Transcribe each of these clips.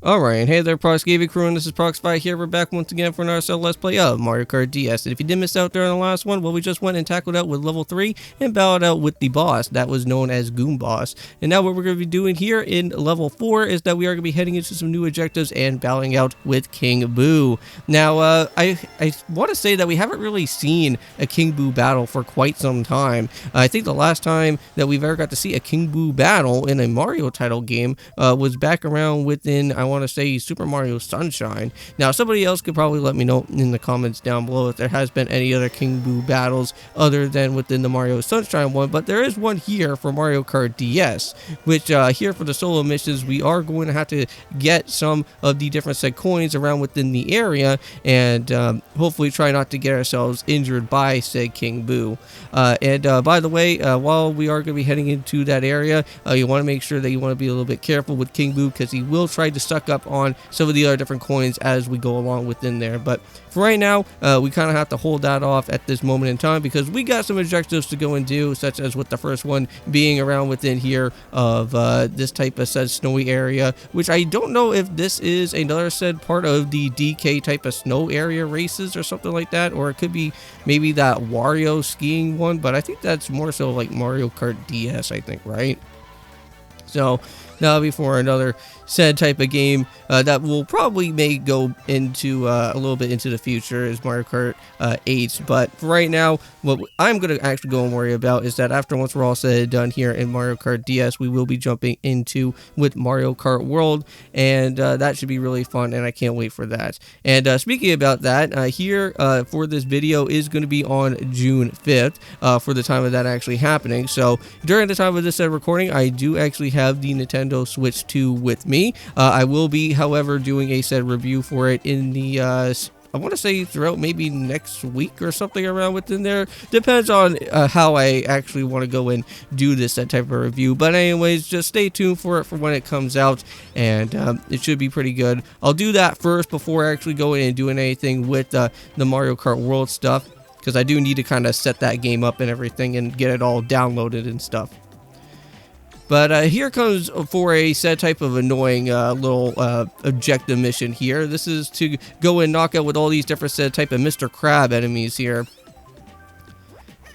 Alright, and hey there, Prox Gaming Crew, and this is Proxify here. We're back once again for another Let's Play of Mario Kart DS. And if you did miss out there on the last one, well, we just went and tackled out with level 3 and battled out with the boss that was known as Goon Boss. And now what we're going to be doing here in level 4 is that we are going to be heading into some new objectives and battling out with King Boo. Now, I want to say that we haven't really seen a King Boo battle for quite some time. I think the last time that we've ever got to see a King Boo battle in a Mario title game was back around within, I want to say, Super Mario Sunshine. Now, somebody else could probably let me know in the comments down below if there has been any other King Boo battles other than within the Mario Sunshine one, but there is one here for Mario Kart DS, which here for the solo missions, we are going to have to get some of the different set coins around within the area and hopefully try not to get ourselves injured by said King Boo. And by the way, while we are going to be heading into that area, you want to make sure that you want to be a little bit careful with King Boo because he will try to suck up on some of the other different coins as we go along within there. But for right now, we kind of have to hold that off at this moment in time because we got some objectives to go and do, such as with the first one being around within here of this type of said snowy area, which I don't know if this is another said part of the DK type of snow area races or something like that, or it could be maybe that Wario skiing one, but I think that's more so like Mario Kart DS, I think, right? So that'll be for another said type of game that will probably may go into a little bit into the future is Mario Kart 8. But for right now, what I'm going to actually go and worry about is that after once we're all said and done here in Mario Kart DS, we will be jumping into with Mario Kart World, and that should be really fun, and I can't wait for that. And speaking about that, here for this video is going to be on June 5th for the time of that actually happening. So during the time of this recording, I do actually have the Nintendo Switch 2 with me. I will be, however, doing a said review for it in the I want to say throughout maybe next week or something around within there. Depends on how I actually want to go and do this that type of review. But anyways, just stay tuned for it for when it comes out, and it should be pretty good. I'll do that first before actually going and doing anything with the Mario Kart World stuff, because I do need to kind of set that game up and everything and get it all downloaded and stuff. But here comes for a set type of annoying little objective mission here. This is to go and knock out with all these different set type of Mr. Crab enemies here.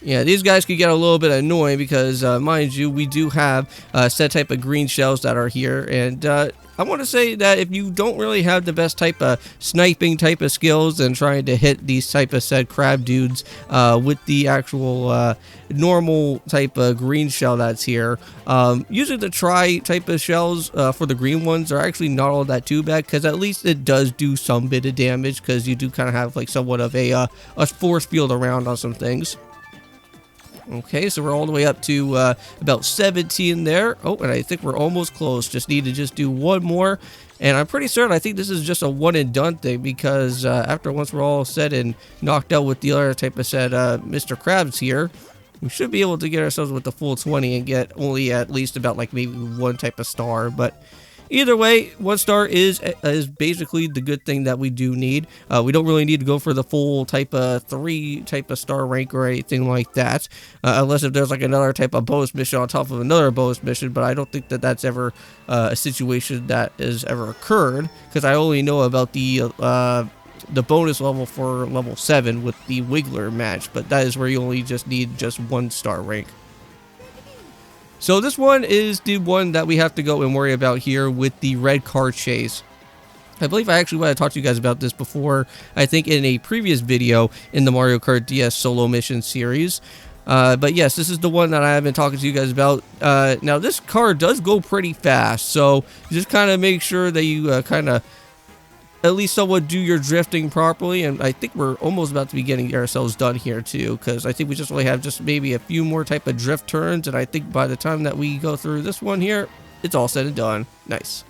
Yeah, these guys could get a little bit annoying because, mind you, we do have set type of green shells that are here. And I want to say that if you don't really have the best type of sniping type of skills and trying to hit these type of said crab dudes with the actual normal type of green shell that's here, using the try type of shells for the green ones are actually not all that too bad, because at least it does do some bit of damage, because you do kind of have like somewhat of a force field around on some things. Okay, so we're all the way up to about 17 there. Oh, and I think we're almost close. Just need to just do one more. And I'm pretty certain I think this is just a one and done thing, because after once we're all set and knocked out with the other type of set Mr. Krabs here, we should be able to get ourselves with the full 20 and get only at least about like maybe one type of star. But either way, 1 star is basically the good thing that we do need. We don't really need to go for the full type of 3 type of star rank or anything like that, unless if there's like another type of bonus mission on top of another bonus mission. But I don't think that that's ever a situation that has ever occurred, because I only know about the bonus level for level 7 with the Wiggler match. But that is where you only just need just 1 star rank. So this one is the one that we have to go and worry about here with the red car chase. I believe I actually want to talk to you guys about this before, I think in a previous video in the Mario Kart DS solo mission series. But yes, this is the one that I have been talking to you guys about. Now this car does go pretty fast, so just kind of make sure that you kind of at least somewhat do your drifting properly. And I think we're almost about to be getting ourselves done here too, because I think we just only have just maybe a few more type of drift turns, and I think by the time that we go through this one here, it's all said and done. Nice.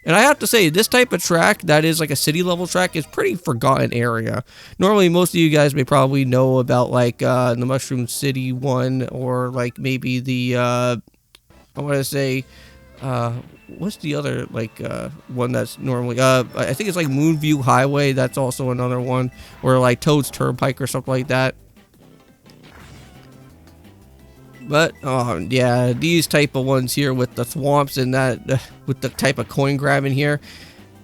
And I have to say, this type of track that is like a city level track is pretty forgotten area. Normally most of you guys may probably know about like the Mushroom City one, or like maybe the I want to say what's the other like one that's normally I think it's like Moonview Highway. That's also another one, or like Toad's Turnpike or something like that. But yeah, these type of ones here with the thwomps and that with the type of coin grabbing here.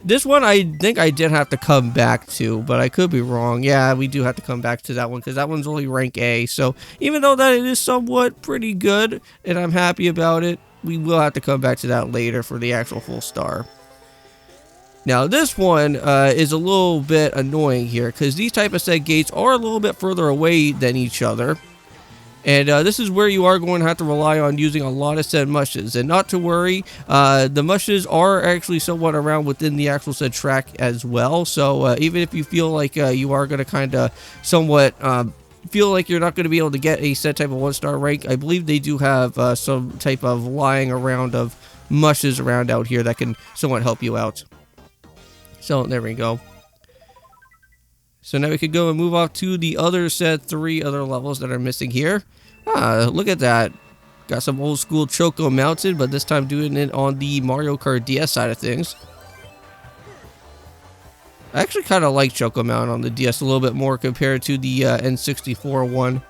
This one I think I did have to come back to, but I could be wrong. Yeah, we do have to come back to that one because that one's only rank A. So even though that it is somewhat pretty good and I'm happy about it, we will have to come back to that later for the actual full star. Now this one is a little bit annoying here because these type of set gates are a little bit further away than each other. And this is where you are going to have to rely on using a lot of said mushes. And not to worry, the mushes are actually somewhat around within the actual said track as well. So even if you feel like you are going to kind of somewhat feel like you're not going to be able to get a set type of 1-star rank, I believe they do have some type of lying around of mushes around out here that can somewhat help you out. So there we go. So now we could go and move off to the other said 3 other levels that are missing here. Look at that. Got some old school Choco Mountain, but this time doing it on the Mario Kart DS side of things. I actually kind of like Choco Mountain on the DS a little bit more compared to the N64 one.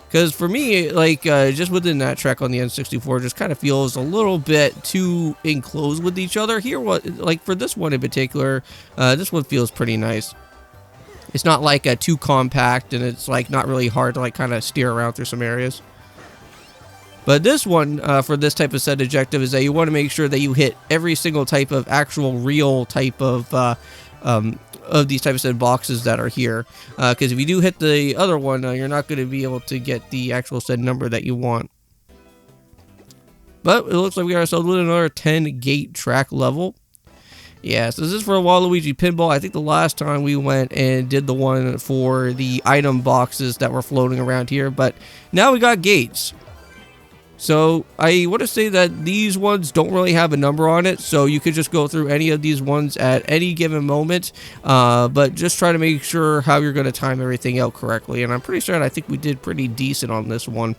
Because for me, like, just within that track on the N64 just kind of feels a little bit too enclosed with each other. Here, like for this one in particular, this one feels pretty nice. It's not like too compact, and it's like not really hard to like kind of steer around through some areas. But this one, for this type of set objective, is that you want to make sure that you hit every single type of actual real type of these types of set boxes that are here. Because if you do hit the other one, you're not going to be able to get the actual said number that you want. But it looks like we got ourselves with another 10 gate track level. Yeah, so this is for Waluigi Pinball. I think the last time we went and did the one for the item boxes that were floating around here. But now we got gates. So I want to say that these ones don't really have a number on it, so you could just go through any of these ones at any given moment, but just try to make sure how you're going to time everything out correctly. And I'm pretty sure I think we did pretty decent on this one.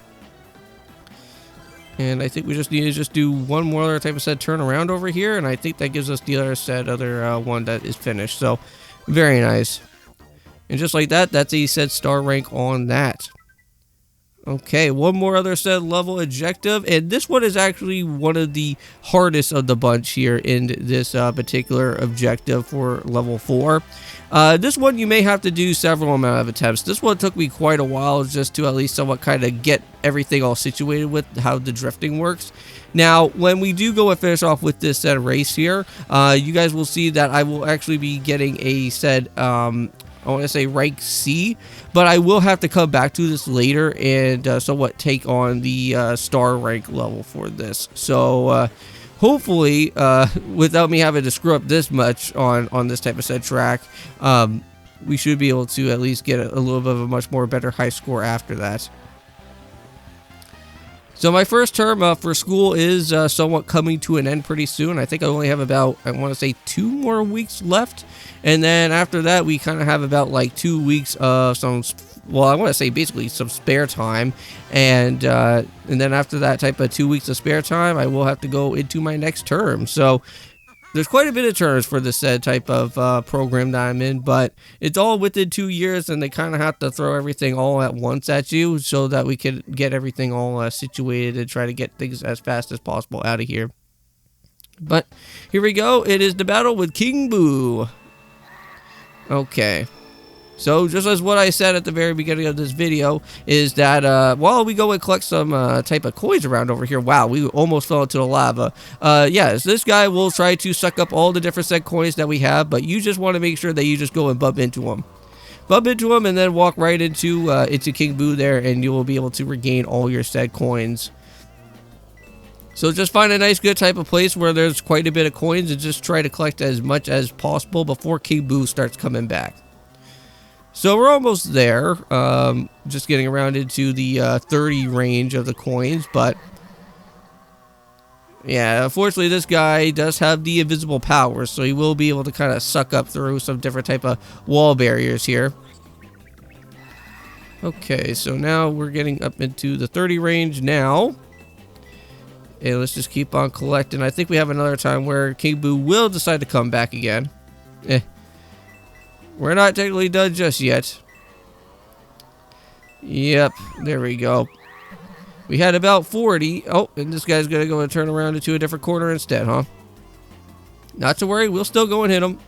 And I think we just need to just do one more other type of set turnaround over here, and I think that gives us the other one that is finished. So very nice. And just like that, that's a set star rank on that. Okay, one more other set level objective, and this one is actually one of the hardest of the bunch here in this particular objective for level 4. This one you may have to do several amount of attempts. This one took me quite a while just to at least somewhat kind of get everything all situated with how the drifting works. Now, when we do go and finish off with this set race here, you guys will see that I will actually be getting a set I want to say rank C, but I will have to come back to this later and somewhat take on the star rank level for this. So hopefully, without me having to screw up this much on this type of set track, we should be able to at least get a little bit of a much more better high score after that. So my first term for school is somewhat coming to an end pretty soon. I think I only have about, I want to say, 2 more weeks left. And then after that, we kind of have about like 2 weeks of some, well, I want to say basically some spare time. And then after that type of 2 weeks of spare time, I will have to go into my next term. So there's quite a bit of terms for this type of program that I'm in, but it's all within 2 years, and they kind of have to throw everything all at once at you so that we can get everything all situated and try to get things as fast as possible out of here. But here we go. It is the battle with King Boo. Okay. So, just as what I said at the very beginning of this video, is that while we go and collect some type of coins around over here, wow, we almost fell into the lava. Yes, this guy will try to suck up all the different set coins that we have, but you just want to make sure that you just go and bump into him. Bump into him and then walk right into King Boo there, and you will be able to regain all your set coins. So just find a nice good type of place where there's quite a bit of coins and just try to collect as much as possible before King Boo starts coming back. So we're almost there, just getting around into the 30 range of the coins, but yeah, unfortunately this guy does have the invisible powers, so he will be able to kind of suck up through some different type of wall barriers here. Okay, so now we're getting up into the 30 range now. And let's just keep on collecting. I think we have another time where King Boo will decide to come back again. We're not technically done just yet. Yep, there we go. We had about 40. Oh, and this guy's going to go and turn around into a different corner instead, huh? Not to worry, we'll still go and hit him.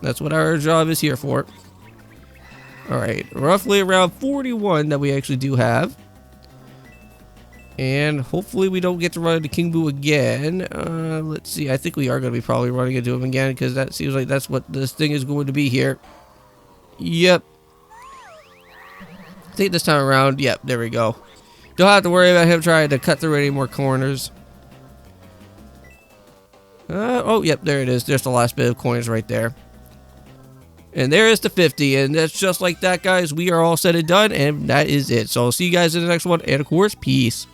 That's what our job is here for. Alright, roughly around 41 that we actually do have. And hopefully we don't get to run into King Boo again. Let's see, I think we are going to be probably running into him again, because that seems like that's what this thing is going to be here. Yep. I think this time around, yep, there we go. Don't have to worry about him trying to cut through any more corners. Oh, yep, there it is. There's the last bit of coins right there. And there is the 50, and that's just like that, guys. We are all set and done, and that is it. So I'll see you guys in the next one, and of course, peace.